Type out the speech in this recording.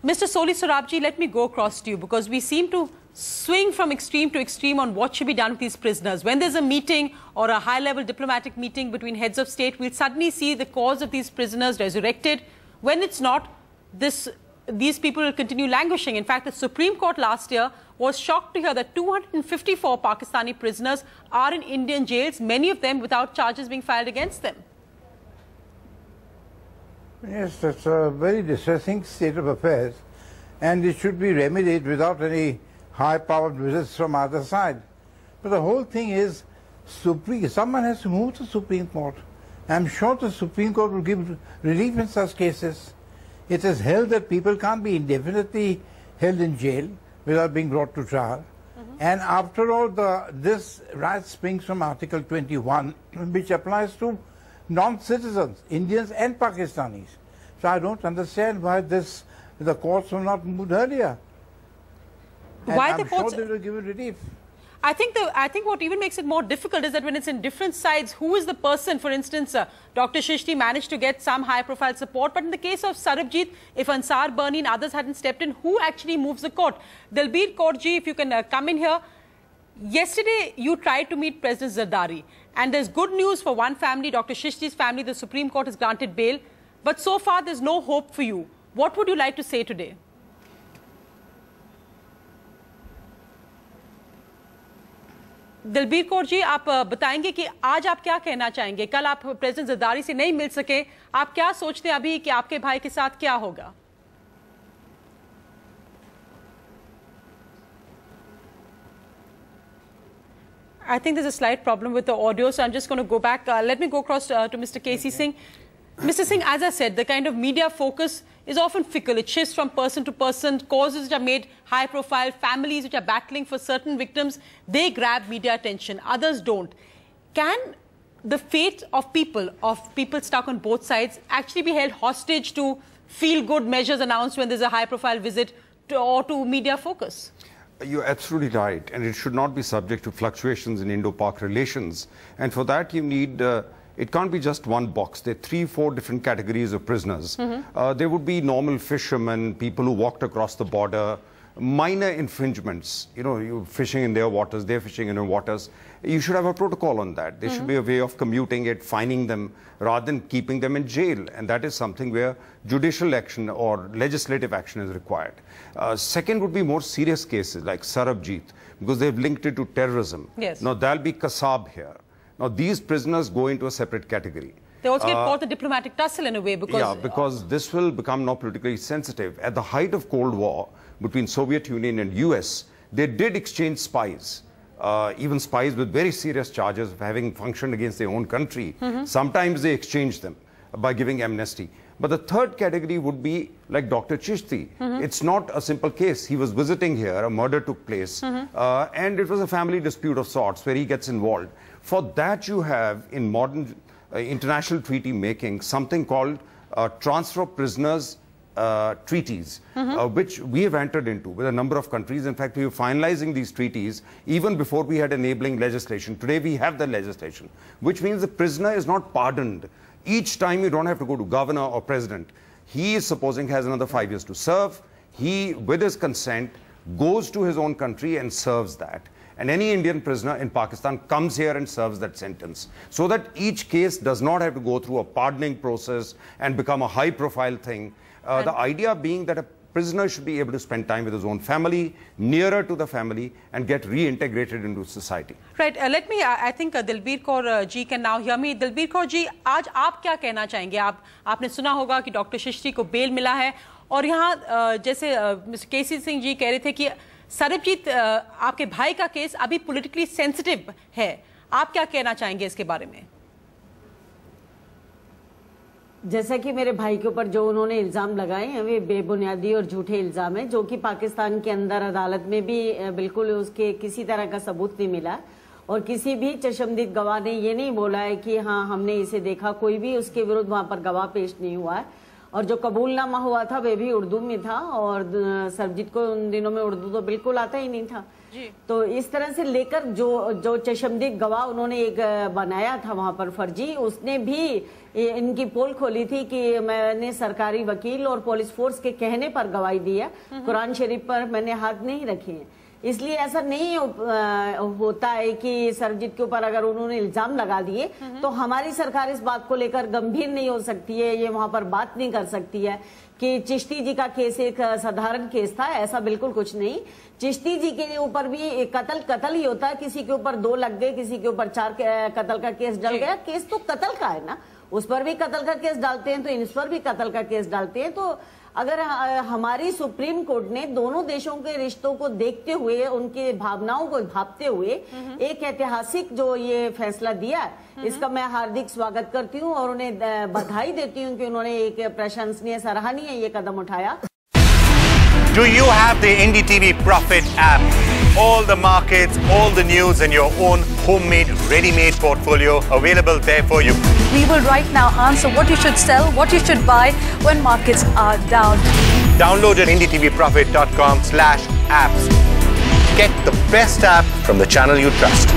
Mr. Soli Sorabji, let me go across to you because we seem to swing from extreme to extreme on what should be done with these prisoners. When there's a meeting or a high-level diplomatic meeting between heads of state, we'll suddenly see the cause of these prisoners resurrected. When it's not, these people will continue languishing. In fact, the Supreme Court last year was shocked to hear that 254 Pakistani prisoners are in Indian jails, many of them without charges being filed against them. Yes, that's a very distressing state of affairs, and it should be remedied without any high-powered visits from either side. But the whole thing is, someone has to move to the Supreme Court. I'm sure the Supreme Court will give relief in such cases. It is held that people can't be indefinitely held in jail without being brought to trial. And after all, this right springs from Article 21, which applies to non-citizens, Indians and Pakistanis. So I don't understand why the courts were not moved earlier. And why I'm the courts? sure they will give it relief. I think what even makes it more difficult is that when it's in different sides, who is the person? For instance, Dr. Chishty managed to get some high-profile support, but in the case of Sarabjit, if Ansar Bernie and others hadn't stepped in, who actually moves the court? Dalbir Kaurji, if you can come in here. Yesterday, you tried to meet President Zardari, and there's good news for one family, Dr. Chishty's family. The Supreme Court has granted bail, but so far there's no hope for you. What would you like to say today? Dalbir Kaur ji, आप बताएंगे कि आज आप क्या कहना चाहेंगे? कल आप प्रेसिडेंट जरदारी से नहीं मिल सके, आप क्या सोचते हैं अभी कि आपके भाई के साथ क्या होगा? I think there's a slight problem with the audio, so I'm just going to go back. Let me go across to Mr. K.C. Singh. Mr. Singh, as I said, the kind of media focus is often fickle. It shifts from person to person. Causes which are made high profile, families which are battling for certain victims, they grab media attention. Others don't. Can the fate of people stuck on both sides, actually be held hostage to feel-good measures announced when there's a high-profile visit or to media focus? You're absolutely right, and it should not be subject to fluctuations in Indo-Pak relations. And for that, you need... it can't be just one box. There are 3-4 different categories of prisoners. There would be normal fishermen, people who walked across the border, minor infringements. You know, you're fishing in their waters, they're fishing in your waters. You should have a protocol on that. There should be a way of commuting it, fining them, rather than keeping them in jail. And that is something where judicial action or legislative action is required. Second would be more serious cases like Sarabjit, because they've linked it to terrorism. Yes. Now, there'll be Kasab here. Now, these prisoners go into a separate category. They also get caught the diplomatic tussle in a way because... Yeah, because this will become now politically sensitive. At the height of Cold War between Soviet Union and US, they did exchange spies, even spies with very serious charges of having functioned against their own country. Sometimes they exchanged them by giving amnesty. But the third category would be like Dr. Chishty. It's not a simple case. He was visiting here, a murder took place, and it was a family dispute of sorts where he gets involved. For that, you have in modern international treaty making something called transfer of prisoners treaties, which we have entered into with a number of countries. In fact, we were finalizing these treaties even before we had enabling legislation. Today, we have the legislation, which means the prisoner is not pardoned. Each time you don't have to go to governor or president. He is supposing has another 5 years to serve. He, with his consent, goes to his own country and serves that. And any Indian prisoner in Pakistan comes here and serves that sentence. So that each case does not have to go through a pardoning process and become a high-profile thing. The idea being that a prisoner should be able to spend time with his own family, nearer to the family, and get reintegrated into society. Right. I think Dalbir Kaur ji can now hear me. Dalbir Kaur ji, आज आप क्या कहना चाहेंगे? आपने सुना होगा कि doctor Shishti को बेल मिला है और यहाँ जैसे मिस्टर केसी सिंह जी कह रहे थे कि सरबजीत आपके भाई का केस अभी पॉलिटिकली सेंसिटिव है. आप क्या कहना चाहेंगे इसके बारे में? जैसा कि मेरे भाई के ऊपर जो उन्होंने इल्ज़ाम लगाए हैं वे बेबुनियादी और झूठे इल्ज़ाम हैं, जो कि पाकिस्तान के अंदर अदालत में भी बिल्कुल उसके किसी तरह का सबूत नहीं मिला और किसी भी चशमदीद गवाह ने ये नहीं बोला है कि हाँ हमने इसे देखा. कोई भी उसके विरुद्ध वहाँ पर गवाह पेश नहीं हुआ है और जो कबूलनामा हुआ था वे भी उर्दू में था, और सरबजीत को उन दिनों में उर्दू तो बिल्कुल आता ही नहीं था जी। तो इस तरह से लेकर जो चशमदीद गवाह उन्होंने एक बनाया था वहां पर फर्जी, उसने भी इनकी पोल खोली थी कि मैंने सरकारी वकील और पुलिस फोर्स के कहने पर गवाही दी है, कुरान शरीफ पर मैंने हाथ नहीं रखे हैं। इसलिए ऐसा नहीं होता है कि सरबजीत के ऊपर अगर उन्होंने इल्जाम लगा दिए तो हमारी सरकार इस बात को लेकर गंभीर नहीं हो सकती है, ये वहां पर बात नहीं कर सकती है कि चिश्ती जी का केस एक साधारण केस था। ऐसा बिल्कुल कुछ नहीं, चिश्ती जी के ऊपर भी कत्ल ही होता है, किसी के ऊपर 2 लग गए, किसी के ऊपर 4 कत्ल का केस डल गया। केस तो कत्ल का है ना, उस पर भी कत्ल का केस डालते हैं तो इस पर भी कत्ल का केस डालते हैं। तो अगर हमारी सुप्रीम कोर्ट ने दोनों देशों के रिश्तों को देखते हुए, उनकी भावनाओं को भांपते हुए एक ऐतिहासिक जो ये फैसला दिया, इसका मैं हार्दिक स्वागत करती हूँ और उन्हें बधाई देती हूँ कि उन्होंने एक प्रशंसनीय, सराहनीय ये कदम उठाया। Do you have the NDTV Profit app? All the markets, all the news and your own homemade, ready-made portfolio available there for you. We will right now answer what you should sell, what you should buy when markets are down. Download at ndtvprofit.com/apps. Get the best app from the channel you trust.